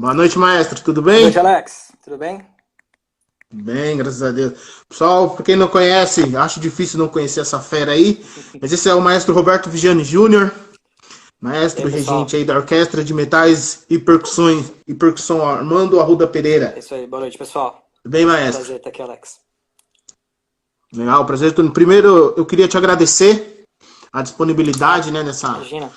Boa noite, maestro. Tudo Boa noite, bem? Alex. Tudo bem? Bem, graças a Deus. Pessoal, para quem não conhece, acho difícil não conhecer essa fera aí, mas esse é o maestro Roberto Vigiani Júnior, E aí, maestro regente pessoal? aí da Orquestra de Metais e Percussões e Percussão Armando Arruda É Pereira. isso aí. Boa noite, pessoal. Tudo bem, maestro? Prazer estar aqui, Alex. Legal, prazer todo. Primeiro, eu queria te agradecer a Ah, disponibilidade, né, imagina.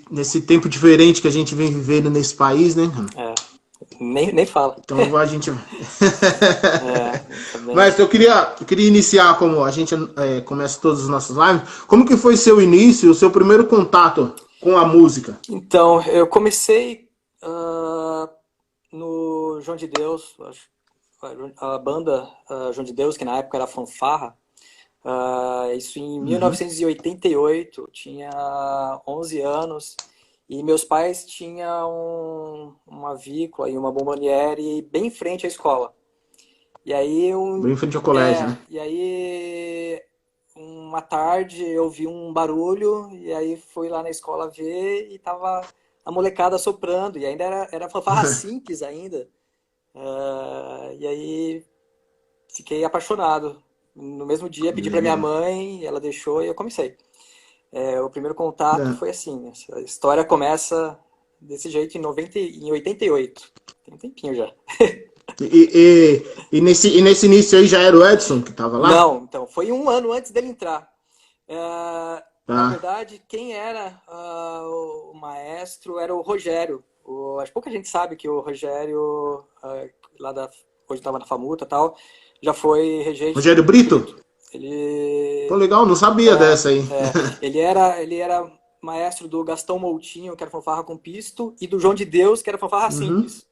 nesse tempo diferente que a gente vem vivendo nesse país, né? É, nem fala. Então a gente. É, tá bem. Mas eu queria iniciar como a gente começa todos os nossos lives. Como que foi seu início, o seu primeiro contato com a música? Então, eu comecei no João de Deus, a banda João de Deus, que na época era Fanfarra. Isso em Uhum. 1988, tinha 11 anos, e meus pais tinham uma avícola e uma bomboniere bem em frente à escola. E aí, Bem em frente ao colégio, né? uma tarde eu vi um barulho, e aí fui lá na escola ver e tava a molecada soprando, e ainda era fanfarra simples ainda. E aí fiquei apaixonado. No mesmo dia pedi para minha Legal. mãe, ela deixou e eu comecei. O primeiro contato É. foi assim, a história começa desse jeito em 88. Tem um tempinho já. E nesse início aí já era o Edson que estava lá? Não, então, foi um ano antes dele entrar. Na Tá. verdade, quem era o maestro era o Rogério. Acho que pouca gente sabe que o Rogério, lá hoje estava na Famuta e tal, já foi regente Rogério do Brito? Brito. Pô, Ele, legal, não sabia dessa aí. ele era maestro do Gastão Moutinho, que era fanfarra com pisto, e do João de Deus, que era fanfarra Uhum. simples.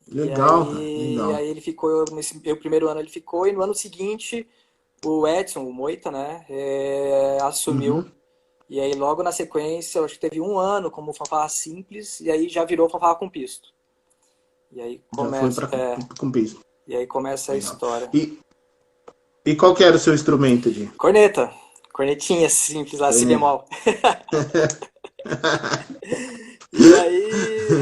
E Legal, cara, aí legal. ele ficou, meu primeiro ano ele ficou, e no ano seguinte o Edson, o Moita, né, assumiu. Uhum. E aí logo na sequência, eu acho que teve um ano como fanfarra simples, e aí já virou fanfarra com pisto. E aí Já foi começa, para cumprir. e aí começa a Legal. história. E qual que era o seu instrumento de Corneta, cornetinha simples lá, si corneta? bemol. E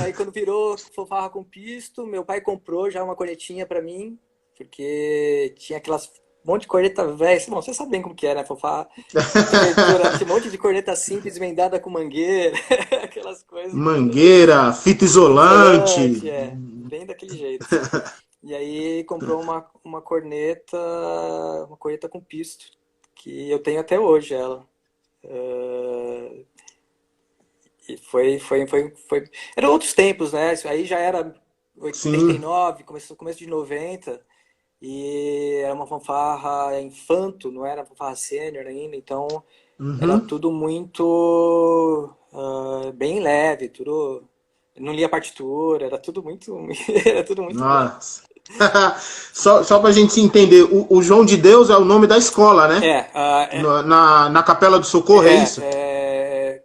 aí quando virou fanfarra com pisto, meu pai comprou já uma cornetinha pra mim, porque tinha aquelas monte de corneta velha. Bom, você sabe bem como que é, né, fanfarra? Arquitetura, tinha um monte de corneta simples emendada com mangueira, aquelas coisas. Mangueira, fita Isolante, isolante. bem daquele jeito. E aí comprou uma corneta com pisto, que eu tenho até hoje ela. Eh, E foi. Eram outros tempos, né? Isso aí já era Sim. 89, começo de 90, e era uma fanfarra infanto, não era fanfarra sênior ainda, então era Uhum. tudo muito bem leve, tudo. Não lia partitura, era tudo muito, era tudo muito bom. Nossa. Só pra gente entender, o João de Deus é o nome da escola, né? É, ah, é, Na Capela do Socorro, é é, isso? é,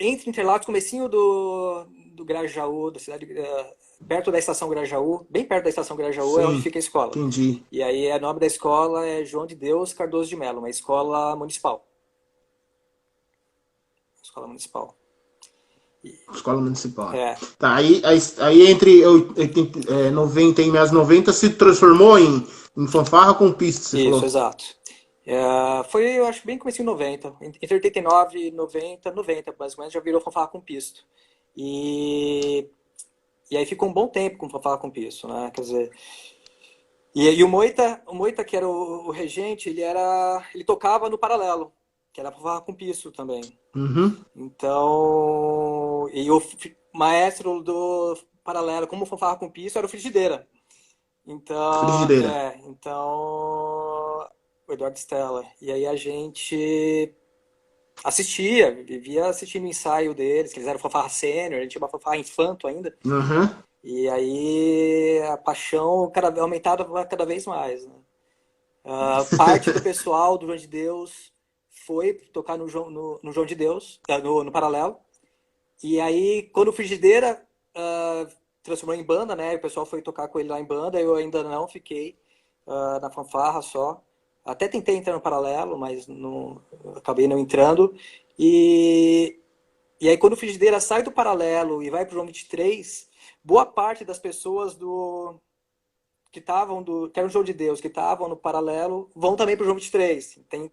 entre Interlagos, comecinho do Grajaú, da cidade, perto da estação Grajaú, bem perto da estação Grajaú é onde Sim, fica a escola. entendi. E aí o nome da escola é João de Deus Cardoso de Melo, uma escola municipal. Escola municipal. Escola Municipal. É, Tá, aí entre 90 e meados 90 se transformou em fanfarra com pista, você isso, falou. exato. Foi, eu acho, bem comecinho em 90. Entre 89 e 90 mais ou menos, já virou fanfarra com pisto. E, e aí ficou um bom tempo com fanfarra com pisto, né? Quer dizer, e o Moita, que era o regente, ele tocava no paralelo, que era fanfarra com pisto também. Uhum. Então, e o maestro do paralelo, como fanfarra com pisto, era o Frigideira. Frigideira. Então, o Eduardo Stella. E aí a gente vivia assistindo o ensaio deles, que eles eram fanfarra sênior, a gente tinha uma fanfarra infanto ainda. Uhum. E aí a paixão aumentava cada vez mais, né? Parte do pessoal do João de Deus foi tocar no João de Deus, no Paralelo. E aí, quando o Frigideira transformou em banda, né? O pessoal foi tocar com ele lá em banda, eu ainda não fiquei na fanfarra só. Até tentei entrar no Paralelo, mas não, acabei não entrando. E, E aí, quando o Frigideira sai do paralelo e vai para o João 23, boa parte das pessoas que eram João de Deus, que estavam no paralelo, vão também para o João 23. Então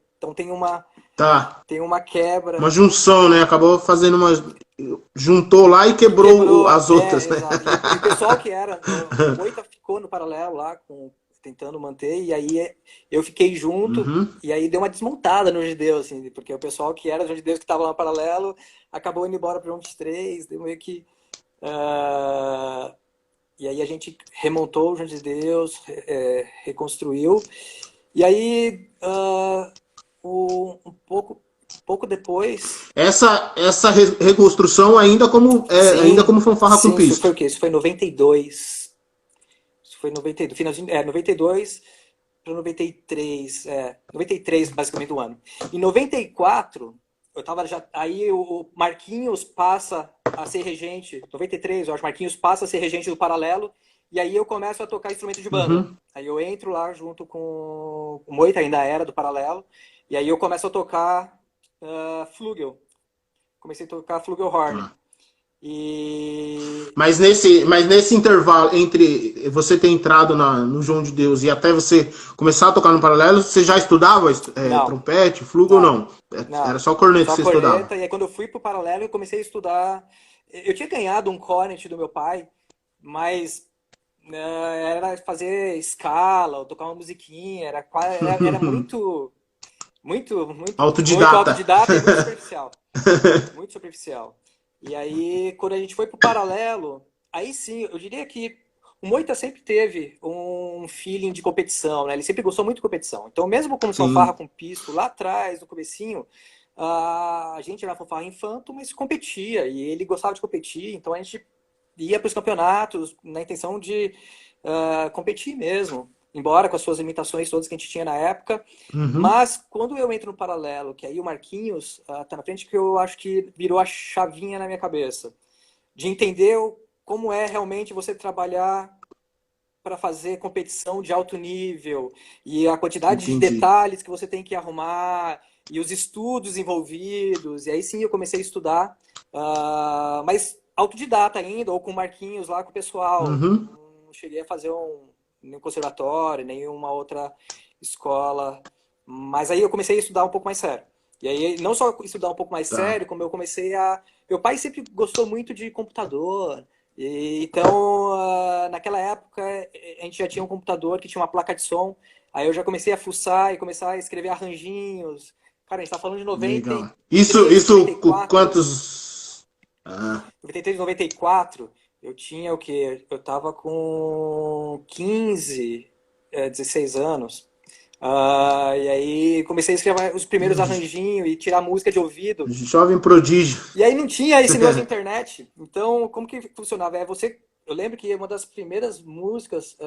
Tá. tem uma quebra. Uma junção, né? Acabou fazendo uma. Juntou lá e E quebrou quebrou, as outras, né? exato. E o pessoal que era, o Moita ficou no paralelo lá, tentando manter, e aí eu fiquei junto, Uhum. e aí deu uma desmontada no Judeu, assim, porque o pessoal que era João de Deus que estava lá no paralelo acabou indo embora para o João 23, deu meio que. ah, e aí a gente remontou o João de Deus, reconstruiu, e aí pouco depois. Essa reconstrução ainda Sim, como fanfarra com sim, isso foi o Cristo. quê? Isso foi em 92. Isso foi em 92, finalzinho, 92 para 93, 93 basicamente o ano. Em 94, eu tava já, aí o Marquinhos passa a ser regente, 93, eu acho, Marquinhos passa a ser regente do Paralelo, e aí eu começo a tocar instrumento de banda. Uhum. Aí eu entro lá junto com o Moita, ainda era do Paralelo, e aí eu começo a tocar flugel. Comecei a tocar flugelhorn. Tá. E Mas nesse intervalo entre você ter entrado no João de Deus e até você começar a tocar no paralelo, você já estudava não, trompete, flugo ou não, não? Era não. só corneta que Só você estudava. corneta. E aí quando eu fui pro paralelo, eu comecei a estudar. Eu tinha ganhado um cornet do meu pai, mas era fazer escala, ou tocar uma musiquinha, era muito Autodidata. autodidata e muito superficial. Muito superficial. E aí, quando a gente foi pro paralelo, aí sim, eu diria que o Moita sempre teve um feeling de competição, né? Ele sempre gostou muito de competição. Então, mesmo como fanfarra Sim. com pisto, lá atrás, no comecinho, a gente era fanfarra infanto, mas competia. E ele gostava de competir, então a gente ia para os campeonatos na intenção de competir mesmo. Embora com as suas limitações todas que a gente tinha na época, Uhum. mas quando eu entro no paralelo, que aí o Marquinhos tá na frente, que eu acho que virou a chavinha na minha cabeça. De entender como é realmente você trabalhar para fazer competição de alto nível e a quantidade de Entendi. detalhes que você tem que arrumar e os estudos envolvidos. E aí sim eu comecei a estudar, mas autodidata ainda, ou com o Marquinhos lá com o pessoal. Uhum. Não cheguei a fazer nenhum conservatório, nenhuma outra escola. Mas aí eu comecei a estudar um pouco mais sério. E aí, não só estudar um pouco mais Tá. sério, como eu comecei a. Meu pai sempre gostou muito de computador. Então, naquela época, a gente já tinha um computador que tinha uma placa de som. Aí eu já comecei a fuçar e começar a escrever arranjinhos. Cara, a gente tá falando de Legal. Isso, 93, isso, 94. quantos. Ah, 93, 94, eu tinha o quê? Eu tava com 15, 16 anos. E aí comecei a escrever os primeiros arranjinhos e tirar música de ouvido. jovem prodígio. E aí não tinha esse negócio de internet. Então, como que funcionava? Eu lembro que uma das primeiras músicas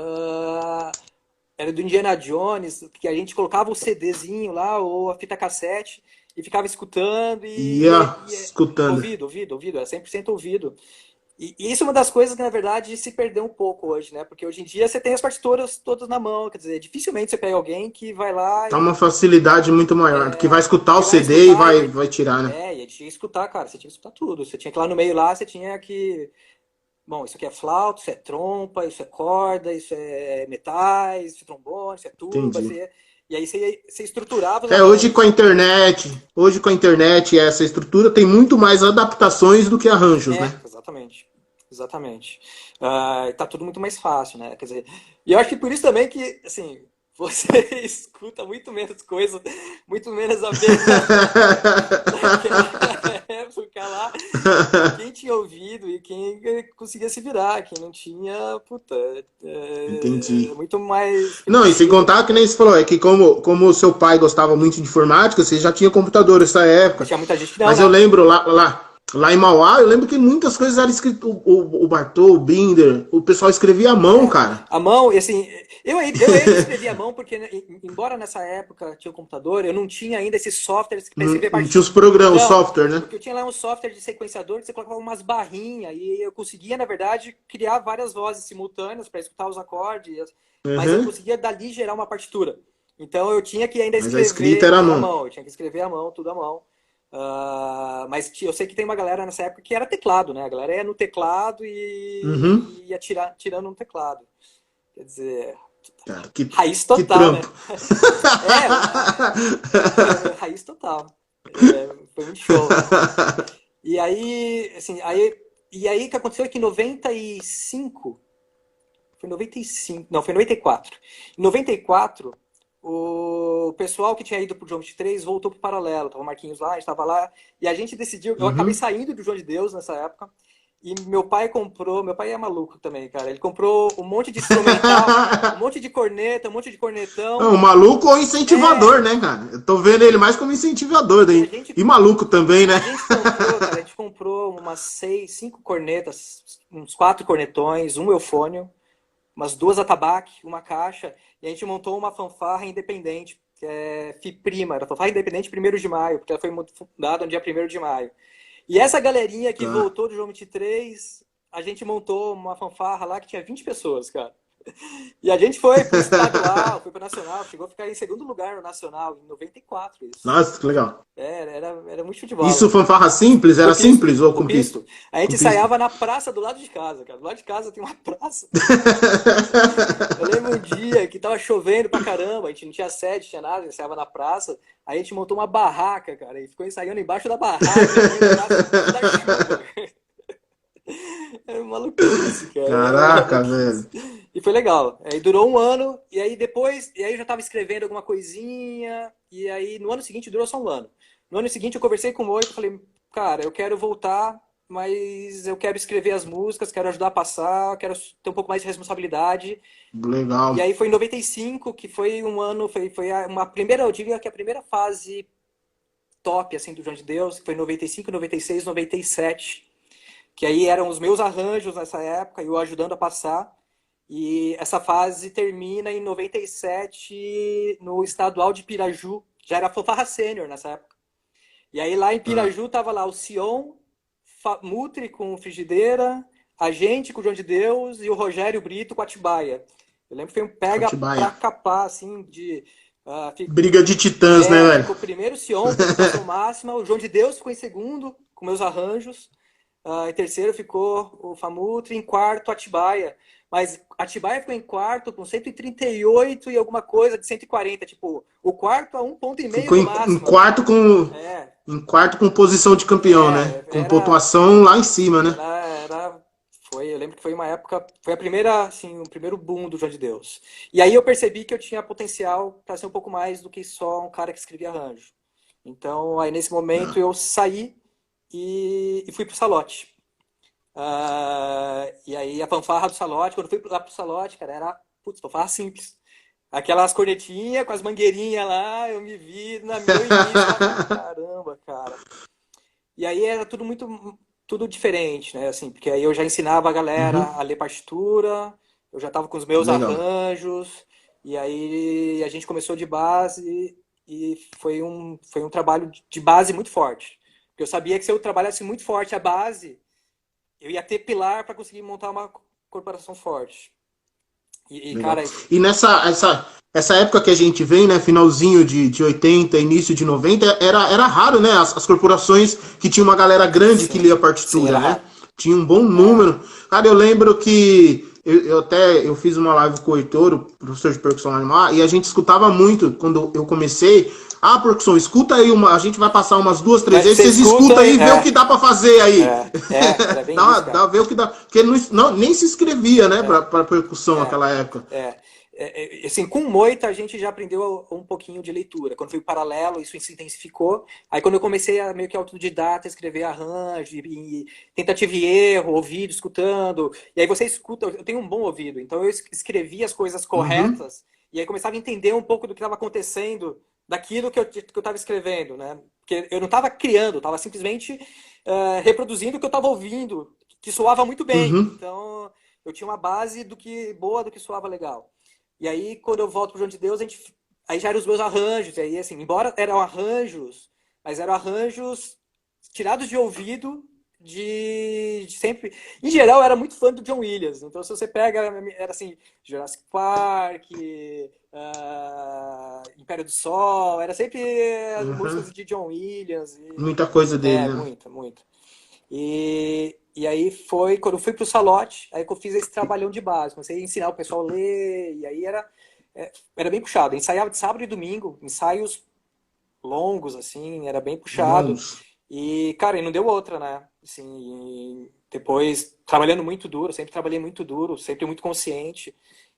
era do Indiana Jones, que a gente colocava o CDzinho lá, ou a fita cassete, e ficava escutando, Ia escutando. ouvido, era 100% ouvido. E isso é uma das coisas que, na verdade, se perdeu um pouco hoje, né? Porque hoje em dia você tem as partituras todas na mão, quer dizer, dificilmente você pega alguém que vai lá Tá uma facilidade muito maior. Que vai escutar o que vai CD e escutar, vai tirar, né? e aí tinha que escutar, cara, você tinha que escutar tudo. Você tinha que ir lá no meio lá, você tinha que. Bom, isso aqui é flauta, isso é trompa, isso é corda, isso é metais, isso é trombone, isso é tuba, Entendi. e aí você estruturava os Hoje com a arranjos. internet, essa estrutura tem muito mais adaptações do que arranjos, né? Exatamente. Exatamente. Tá tudo muito mais fácil, né? Quer dizer, e eu acho que por isso também que, assim, você escuta muito menos coisa, muito menos a ver naquela época lá. Quem tinha ouvido e quem conseguia se virar, quem não tinha, puta, Entendi. muito mais Não, e sem flexível. contar que nem você falou, é que como o seu pai gostava muito de informática, você já tinha computador nessa Mas época. tinha muita gente que não, Mas eu né? lembro lá em Mauá, eu lembro que muitas coisas eram escritas. O Bartô, o Binder, o pessoal escrevia à mão, cara. A mão, e assim, eu ainda escrevia à mão, porque, né, embora nessa época tinha o computador, eu não tinha ainda esses softwares para Não, escrever não tinha partitura. os programas, o Não, software, né? porque eu tinha lá um software de sequenciador que você colocava umas barrinhas e eu conseguia, na verdade, criar várias vozes simultâneas para escutar os acordes, mas eu Uhum. conseguia dali gerar uma partitura. Então eu tinha que ainda Mas a escrita escrever era à à mão. mão, eu tinha que escrever à mão, tudo à mão. Mas eu sei que tem uma galera nessa época que era teclado, né? A galera ia no teclado Uhum. e ia tirando no teclado. Quer dizer, Cara, raiz que total, né? trampo. Raiz total. Foi muito show, né? E aí, assim, o que aconteceu é que em 95, foi em 95, não, foi em 94. Em 94, o pessoal que tinha ido pro João 23 voltou pro Paralelo. Tava o Marquinhos lá, a gente tava lá, e a gente decidiu, eu acabei Uhum. saindo do João de Deus nessa época, e meu pai é maluco também, cara. Ele comprou um monte de instrumental, um monte de corneta, um monte de Não, cornetão. o maluco ou incentivador, É, né, cara? Eu tô vendo ele mais como incentivador e a daí. gente E maluco também, né? A gente comprou, cara, a gente comprou umas 5 cornetas, uns 4 cornetões, um eufônio, umas 2 atabaque, uma caixa, e a gente montou uma fanfarra independente, que é FIPrima, era fanfarra independente 1º de maio, porque ela foi fundada no dia 1º de maio. E essa galerinha que Tá. voltou do João 23, a gente montou uma fanfarra lá que tinha 20 pessoas, cara. E a gente foi pro estadual, foi pro nacional, chegou a ficar em segundo lugar no nacional, em 94 isso. Nossa, que legal. Era muito show de Isso bola. fanfarra simples? Era Com pisto, simples ou com com pisto? pisto. A gente Com pisto. ensaiava na praça do lado de casa, cara. Do lado de casa tem uma praça. Eu lembro um dia que tava chovendo pra caramba, a gente não tinha sede, tinha nada, a gente ensaiava na praça. Aí a gente montou uma barraca, cara, e ficou ensaiando embaixo da barraca, no meio da praça, debaixo da chuva. Era uma maluquice, cara. Era uma Caraca, maluquice. velho. E foi legal. Aí durou um ano, e aí depois, e aí eu já tava escrevendo alguma coisinha, e aí no ano seguinte durou só um ano. No ano seguinte eu conversei com o Moito e falei, cara, eu quero voltar, mas eu quero escrever as músicas, quero ajudar a passar, quero ter um pouco mais de responsabilidade. E Legal. aí foi em 95, que foi um ano, foi uma primeira, eu diria que a primeira fase top, assim, do João de Deus, que foi em 95, 96, 97, que aí eram os meus arranjos nessa época, eu ajudando a passar. E essa fase termina em 97 no estadual de Piraju. Já era fanfarra sênior nessa época. E aí lá em Tá. Piraju tava lá o Sion, Mutri com Frigideira, a gente com o João de Deus e o Rogério Brito com a Atibaia. Eu lembro que foi um pega pra Atibaia. capar, assim, de... Briga de titãs, né, velho? ficou primeiro o Sion com pontuação máxima, o João de Deus ficou em segundo com meus arranjos, em terceiro ficou o Famutri, em quarto Atibaia. Mas Atibaia ficou em quarto com 138 e alguma coisa de 140. Tipo, o quarto a 1,5 Ficou do em máximo. quarto com É, posição de campeão, né? Com era, pontuação lá em cima, né? eu lembro que foi uma época, foi a primeira, assim, o primeiro boom do João de Deus. E aí eu percebi que eu tinha potencial para ser um pouco mais do que só um cara que escrevia arranjo. Então, aí nesse momento Tá. eu saí e fui pro Salote. E aí a fanfarra do Salote, quando eu fui lá pro Salote, cara, era, putz, fanfarra simples. Aquelas cornetinhas com as mangueirinhas lá, eu me vi no meu início, lá, falei, caramba, cara. E aí era tudo diferente, né? Assim, porque aí eu já ensinava a galera Uhum. a ler partitura, eu já estava com os meus Legal. arranjos, e aí a gente começou de base e foi um trabalho de base muito forte. Porque eu sabia que se eu trabalhasse muito forte a base, eu ia ter pilar para conseguir montar uma corporação forte. Legal. Cara, E essa época que a gente vem, né, finalzinho de 80, início de 90, era raro, né, as corporações que tinha uma galera grande que sim, lia sim, partitura, era né? raro. Tinha um bom É, número. Cara, eu lembro que eu fiz uma live com o Heitor, o professor de percussão animal, e a gente escutava muito quando eu comecei. Ah, percussão, escuta aí a gente vai passar umas duas, três mas vezes, você vocês escuta escutam aí aí, e vê o que dá pra fazer aí. era bem isso, cara. Ver o que dá. Porque nem se escrevia, né, pra percussão É, naquela época. assim, com moita a gente já aprendeu um pouquinho de leitura. Quando fui paralelo, isso se intensificou. Aí quando eu comecei a meio que autodidata, escrever arranjo, e tentativa e erro, ouvido, escutando. E aí você escuta, eu tenho um bom ouvido, então eu escrevia as coisas Uhum, corretas, e aí começava a entender um pouco do que estava acontecendo, daquilo que eu estava escrevendo, né? Porque eu não estava criando, eu estava simplesmente reproduzindo o que eu estava ouvindo, que soava muito bem. uhum. Então eu tinha uma base boa do que soava legal. E aí, quando eu volto pro João de Deus, aí já eram os meus arranjos. E aí, assim, embora eram arranjos, mas eram arranjos tirados de ouvido de sempre. Em geral, eu era muito fã do John Williams. Então, se você pega, era assim, Jurassic Park, Império do Sol, era sempre as Uhum. músicas de John Williams. Muita coisa dele, né? Muita, muita. E aí foi, quando eu fui pro Salote, aí que eu fiz esse trabalhão de base. Comecei a ensinar o pessoal a ler, e aí era bem puxado. Eu ensaiava de sábado e domingo, ensaios longos, assim, era bem puxado. Longos. E, cara, e não deu outra, né? Assim, depois, trabalhando muito duro, sempre trabalhei muito duro, sempre muito consciente.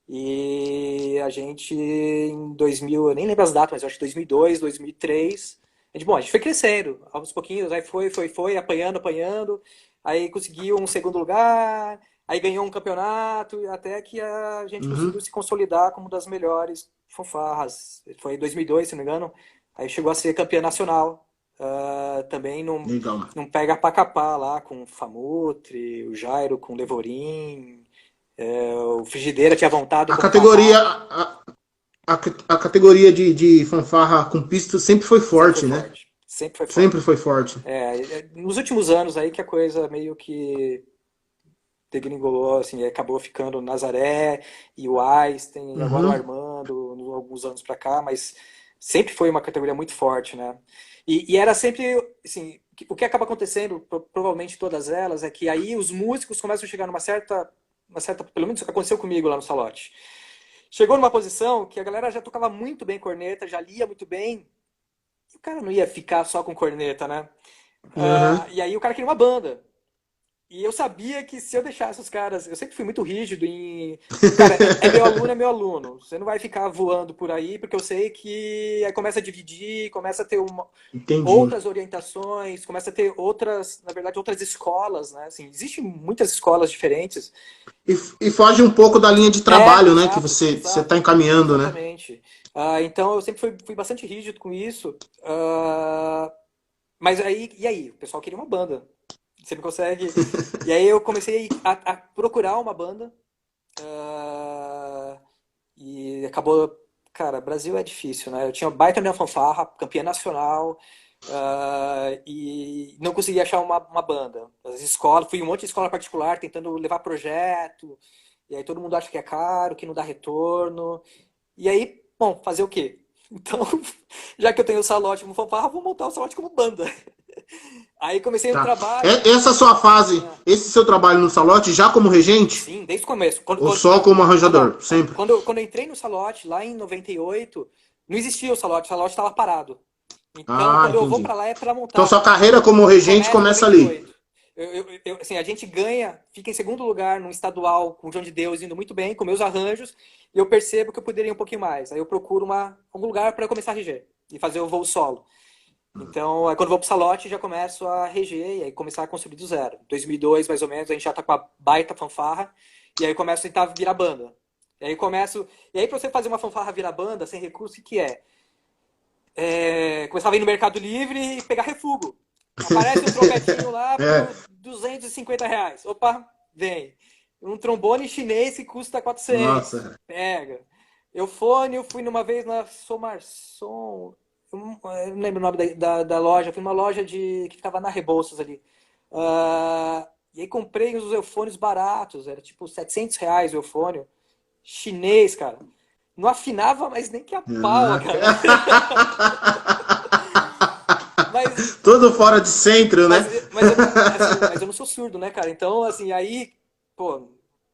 E a gente, em 2000, eu nem lembro as datas, mas eu acho que 2002, 2003, a gente foi crescendo, aos pouquinhos, aí foi, apanhando, apanhando, aí conseguiu um segundo lugar, aí ganhou um campeonato, até que a gente conseguiu Uhum. se consolidar como uma das melhores fanfarras. Foi em 2002, se não me engano, aí chegou a ser campeã nacional. Também Legal. não pega pra capar lá com o Famutri, o Jairo com o Levorin, o Frigideira tinha vontade A como categoria, cavaco. a categoria de fanfarra com pista sempre foi Sempre foi forte, né? forte. Sempre foi Sempre forte. foi forte. Nos últimos anos aí que a coisa meio que degringolou, assim, acabou ficando o Nazaré e o Einstein, e agora o Uhum. Armando, alguns anos pra cá, mas sempre foi uma categoria muito forte, né? E era sempre, assim, o que acaba acontecendo, provavelmente todas elas, é que aí os músicos começam a chegar numa certa, pelo menos isso que aconteceu comigo lá no Salote. Chegou numa posição que a galera já tocava muito bem corneta, já lia muito bem, e o cara não ia ficar só com corneta, né? Uhum. E aí o cara queria uma banda. E eu sabia que se eu deixasse os caras. Eu sempre fui muito rígido em. Cara, é meu aluno, é meu aluno. Você não vai ficar voando por aí, porque eu sei que aí começa a dividir, começa a ter Entendi. outras orientações, começa a ter outras, na verdade, outras escolas, né? Assim, existem muitas escolas diferentes. E foge um pouco da linha de trabalho, né? Que Exato, você está exato. encaminhando, né? Exatamente. Então eu sempre fui bastante rígido com isso. Mas aí, e aí? O pessoal queria uma banda. Você não consegue. E aí eu comecei a procurar uma banda. ah, e acabou. Cara, Brasil é difícil, né? Eu tinha baita minha fanfarra, campeã nacional. E não consegui achar uma banda. As escolas, fui em um monte de escola particular tentando levar projeto. E aí todo mundo acha que é caro, que não dá retorno. E aí, bom, fazer o quê? Então, já que eu tenho o Salote como fanfarra, vou montar o Salote como banda. Aí comecei no Tá. trabalho. Essa sua fase, Ah, esse seu trabalho no Salote, já como regente? sim, desde o começo. Ou só como Não. arranjador? Sempre. Quando eu entrei no Salote, lá em 98, não existia o Salote estava parado. Então, Ah, quando eu vou entendi. para lá é para Então montar. sua carreira como regente Começa em começa ali. 98. Assim, a gente ganha, fica em segundo lugar no estadual com o João de Deus indo muito bem, com meus arranjos, e eu percebo que eu poderia ir um pouquinho mais. Aí eu procuro algum lugar para eu começar a reger e fazer o voo solo. Então, aí quando eu vou pro Salote, já começo a reger e aí começar a construir do zero. 2002, mais ou menos, a gente já tá com a baita fanfarra, e aí eu começo a tentar virar banda. E aí pra você fazer uma fanfarra virar banda, sem recurso, o que que é? Começava a ir no Mercado Livre e pegar refúgio. Aparece um trompetinho lá É. por R$ 250. Opa, vem. Um trombone chinês que custa 400. Nossa. Pega. Eufone, eu fui numa vez na Somarsom. Eu não lembro o nome da loja. Fui numa loja que ficava na Rebouças ali. E aí comprei uns eufones baratos. Era tipo R$ 700 o eufone. Chinês, cara. Não afinava mais nem que a pau, Caraca. cara. Mas Tudo fora de centro, Mas, né? mas, eu não, assim, mas eu não sou surdo, né, cara? Então, assim, aí, pô,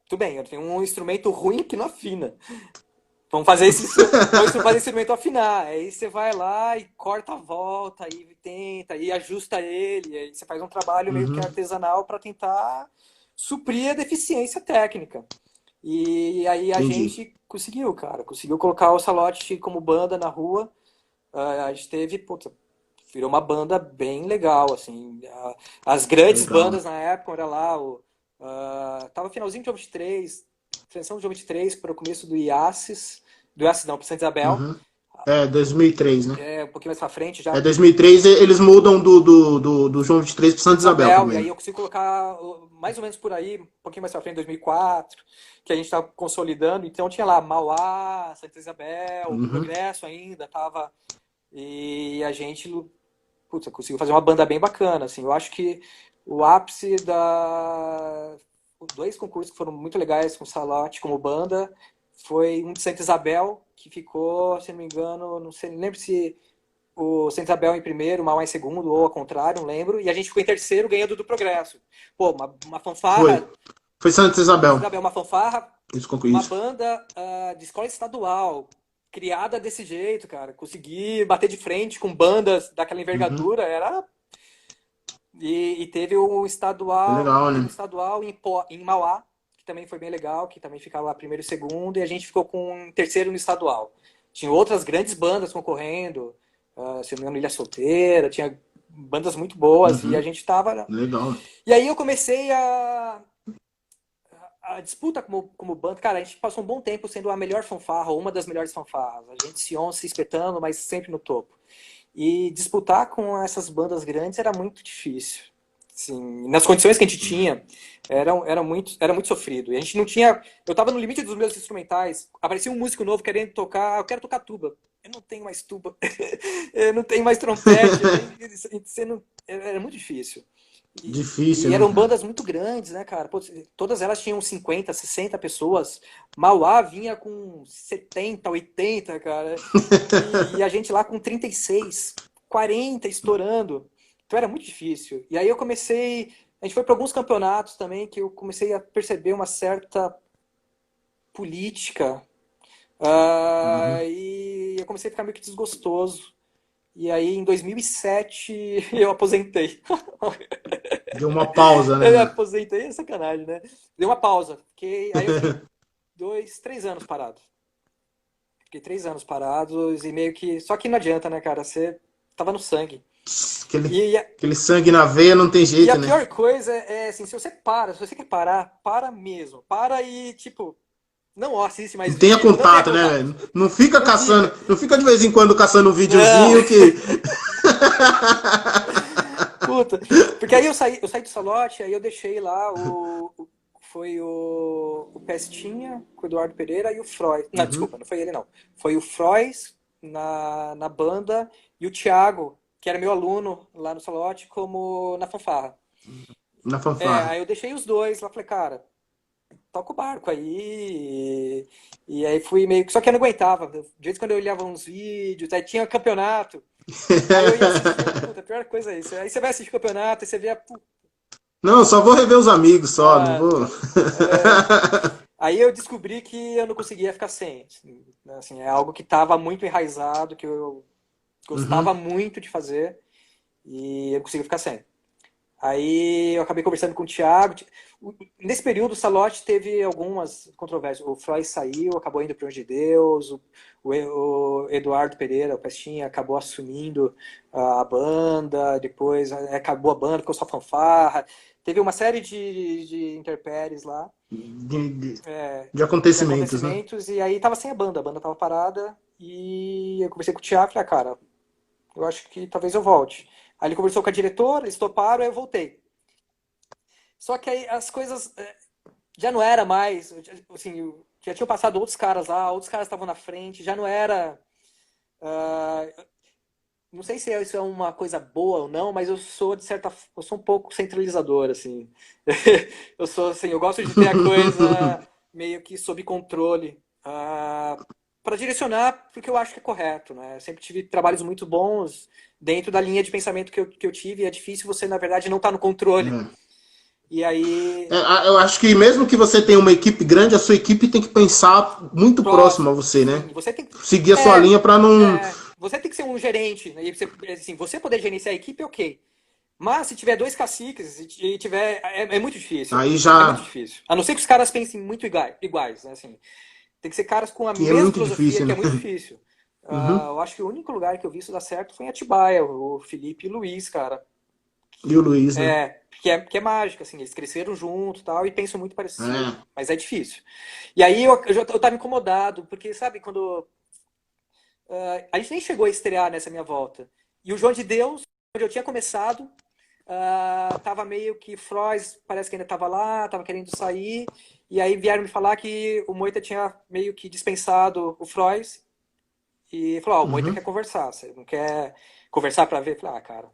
tudo bem, eu tenho um instrumento ruim que não afina. Vamos fazer esse instrumento afinar. Aí você vai lá e corta a volta, aí tenta, aí ajusta ele, aí você faz um trabalho meio que Uhum, artesanal para tentar suprir a deficiência técnica. E aí a entendi. gente conseguiu, cara, conseguiu colocar o Salote como banda na rua. A gente teve, puta, virou uma banda bem legal, assim. As grandes Legal. bandas na época era lá, tava finalzinho de João 23, transição de João 23 para o começo do Iassis não, para Santa Isabel, Uhum. É, 2003, né? um pouquinho mais pra frente É, já, 2003 eles mudam do João 23 para Santa Santa Isabel Isabel, e aí primeiro. eu consigo colocar mais ou menos por aí, um pouquinho mais pra frente, 2004, que a gente tá consolidando, então tinha lá Mauá, Santa Isabel, Uhum. Progresso ainda, tava, e a gente, putz, conseguiu fazer uma banda bem bacana, assim, eu acho que o ápice da... Dois concursos que foram muito legais com o Salote como banda. Foi um de Santa Isabel, que ficou, se não me engano, não sei, não lembro se o Santa Isabel em primeiro, o Mauá em segundo, ou ao contrário, não lembro. E a gente ficou em terceiro, ganhando do Progresso. Pô, uma Foi. fanfarra. Foi Santa Santa Isabel. Isabel, uma fanfarra, Isso, concluí uma isso. banda de escola estadual, criada desse jeito, cara. Conseguir bater de frente com bandas daquela Uhum. envergadura, era... E Foi legal, teve um né? estadual em Mauá, que também foi bem legal, que também ficava lá primeiro e segundo, e a gente ficou com um terceiro no estadual. Tinha outras grandes bandas concorrendo, se não me engano, Ilha Solteira, tinha bandas muito boas, e a Uhum. gente tava... Legal. E aí eu comecei a disputa como banda. Cara, a gente passou um bom tempo sendo a melhor fanfarra, ou uma das melhores fanfarras. A gente se espetando, mas sempre no topo. E disputar com essas bandas grandes era muito difícil. Assim, nas condições que a gente tinha, era muito sofrido. E a gente não tinha. Eu tava no limite dos meus instrumentais. Aparecia um músico novo querendo tocar. Eu quero tocar tuba. Eu não tenho mais tuba. Eu não tenho mais trompete. Era muito difícil. Difícil, E né, eram cara? bandas muito grandes, né, cara? Pô, todas elas tinham 50, 60 pessoas. Mauá vinha com 70, 80, cara. E a gente lá com 36, 40 estourando. Então era muito difícil. E aí eu comecei. A gente foi para alguns campeonatos também que eu comecei a perceber uma certa política. Uhum. E eu comecei a ficar meio que desgostoso. E aí em 2007 eu aposentei. Deu uma pausa, Eu me né? aposentei, é sacanagem, né? Dei uma pausa. Aí eu fiquei 3 anos parado. Fiquei 3 anos parados e meio que. Só que não adianta, né, cara? Você tava no sangue. Aquele, E, aquele sangue na veia não tem e a jeito, né? pior coisa é assim, se você quer parar, para mesmo. Para e, tipo, não assiste Não mais tenha vídeo, não tenha contato, né, contato. velho? Não fica Não caçando, fica. não fica de vez em quando caçando um Não. videozinho que. Puta. Porque aí eu saí do Salote, aí eu deixei lá foi o Pestinha, com o Eduardo Pereira e o Frois. Não, Uhum. desculpa, não foi ele não. Foi o Frois na banda e o Thiago, que era meu aluno lá no Salote, como na fanfarra. Na Aí fanfarra. eu deixei os dois lá, falei, cara, toca o barco aí. E aí fui meio que. Só que eu não aguentava. De vez em quando eu olhava uns vídeos, aí tinha campeonato. Aí eu ia assistindo, puta, a pior coisa é isso. Aí você vai assistir campeonato e você vê a. Não, só vou rever os amigos só, não vou. Não. É. Aí eu descobri que eu não conseguia ficar sem. Assim, é algo que estava muito enraizado, que eu gostava Uhum. muito de fazer e eu não conseguia ficar sem. Aí eu acabei conversando com o Thiago. Nesse período, o Salote teve algumas controvérsias. O Frois saiu, acabou indo para o Anjo de Deus. O Eduardo Pereira, o Pestinha, acabou assumindo a banda. Depois acabou a banda, ficou só fanfarra. Teve uma série de intempéries lá, De de acontecimentos, né? acontecimentos. E aí tava sem a banda tava parada. E eu conversei com o Thiago e falei, cara, eu acho que talvez eu volte. Aí ele conversou com a diretora, eles toparam, aí eu voltei. Só que aí as coisas já não era mais, assim, já tinham passado outros caras lá, outros caras estavam na frente, já não era. ah, não sei se isso é uma coisa boa ou não, mas eu sou um pouco centralizador, assim. Eu sou assim, eu gosto de ter a coisa meio que sob controle, para direcionar porque eu acho que é correto, né? Eu sempre tive trabalhos muito bons dentro da linha de pensamento que eu tive, e é difícil você, na verdade, não estar no controle. É. E aí, Eu acho que mesmo que você tenha uma equipe grande, a sua equipe tem que pensar muito próximo a próximo, você, né? sim, você tem que. Seguir a sua É, linha para não. você tem que ser um gerente, né? E você poder gerenciar a equipe, ok. Mas se tiver dois caciques e tiver. É muito difícil. Aí É muito já. difícil. A não ser que os caras pensem muito iguais, né? Assim, tem que ser caras com a Que é mesma muito filosofia, difícil, que né? é muito difícil. Uhum. Eu acho que o único lugar que eu vi isso dar certo foi em Atibaia, o Felipe e o Luiz, cara. E o Luiz, né? Que é mágico, assim, eles cresceram junto e tal, e pensam muito parecido. É. Mas é difícil. E aí eu tava incomodado, porque, sabe, quando. A gente nem chegou a estrear nessa minha volta. E o João de Deus, onde eu tinha começado, tava meio que Frois, parece que ainda tava lá, tava querendo sair. E aí vieram me falar que o Moita tinha meio que dispensado o Frois. E falou, o Moita quer Uhum. conversar, você não quer conversar pra ver? Eu falei, cara.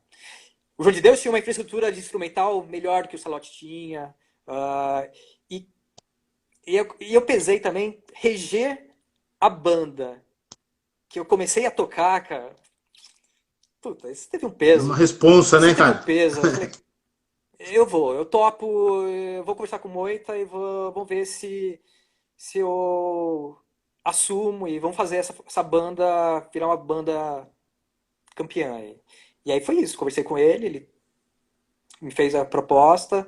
O João de Deus tinha uma infraestrutura de instrumental melhor do que o Salote tinha. E, eu pesei também reger a banda que eu comecei a tocar, cara. Puta, isso teve um É uma peso. responsa, Isso né, teve um cara? peso. Eu falei, eu topo, eu vou conversar com o Moita e vamos ver se eu assumo e vamos fazer essa banda virar uma banda campeã. E aí foi isso, conversei com ele me fez a proposta,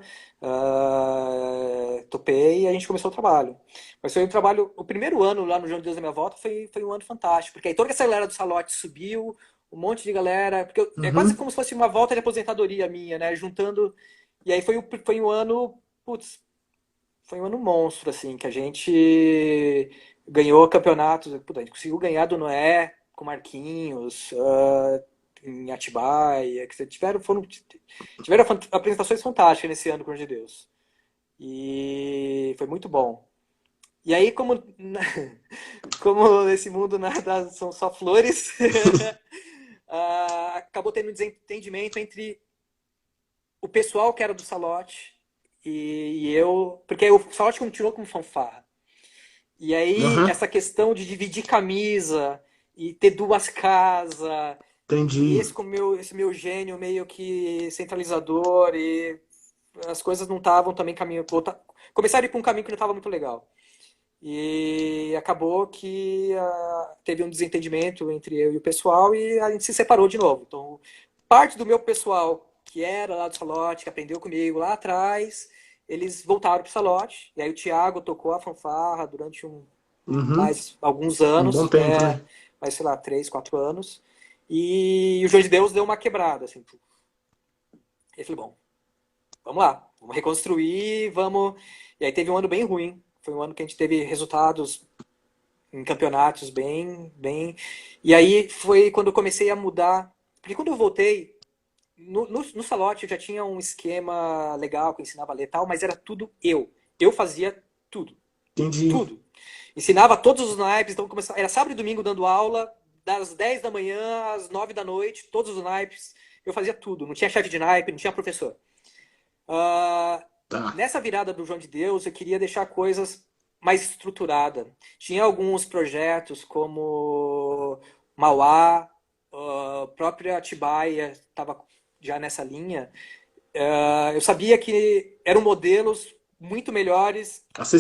topei e a gente começou o trabalho. Mas foi um trabalho, o primeiro ano lá no João de Deus da Minha Volta foi um ano fantástico, porque aí toda essa galera do Salote subiu, um monte de galera, porque é quase Uhum. como se fosse uma volta de aposentadoria minha, né, juntando, e aí foi um ano, putz, foi um ano monstro, assim, que a gente ganhou campeonatos, puta, a gente conseguiu ganhar do Noé com Marquinhos, em Atibaia, que tiveram apresentações fantásticas nesse ano com o de Deus. E foi muito bom. E aí, como nesse mundo nada são só flores, acabou tendo um desentendimento entre o pessoal que era do Salote e eu, porque o Salote continuou como fanfarra. E aí, Aham. essa questão de dividir camisa e ter duas casas, e Entendi. esse meu gênio meio que centralizador, e as coisas não estavam também caminho. Começaram a ir para um caminho que não estava muito legal. E acabou que teve um desentendimento entre eu e o pessoal e a gente se separou de novo. Então, parte do meu pessoal, que era lá do Salote, que aprendeu comigo lá atrás, eles voltaram para o Salote. E aí o Thiago tocou a fanfarra durante Uhum. mais alguns Um bom anos, tempo, né? mais, sei lá, 3, 4 anos. E o João de Deus deu uma quebrada, assim. Ele falou, bom, vamos lá, vamos reconstruir, vamos... E aí teve um ano bem ruim. Foi um ano que a gente teve resultados em campeonatos bem... E aí foi quando eu comecei a mudar. Porque quando eu voltei, no Salote eu já tinha um esquema legal que eu ensinava a ler e tal, mas era tudo eu. Eu fazia tudo. Entendi. Tudo. Ensinava todos os naipes, então era sábado e domingo dando aula, das 10 da manhã às 9 da noite, todos os naipes. Eu fazia tudo. Não tinha chefe de naipe, não tinha professor. Ah, Tá. nessa virada do João de Deus, eu queria deixar coisas mais estruturadas. Tinha alguns projetos como Mauá, a própria Atibaia estava já nessa linha. Eu sabia que eram modelos muito melhores A ser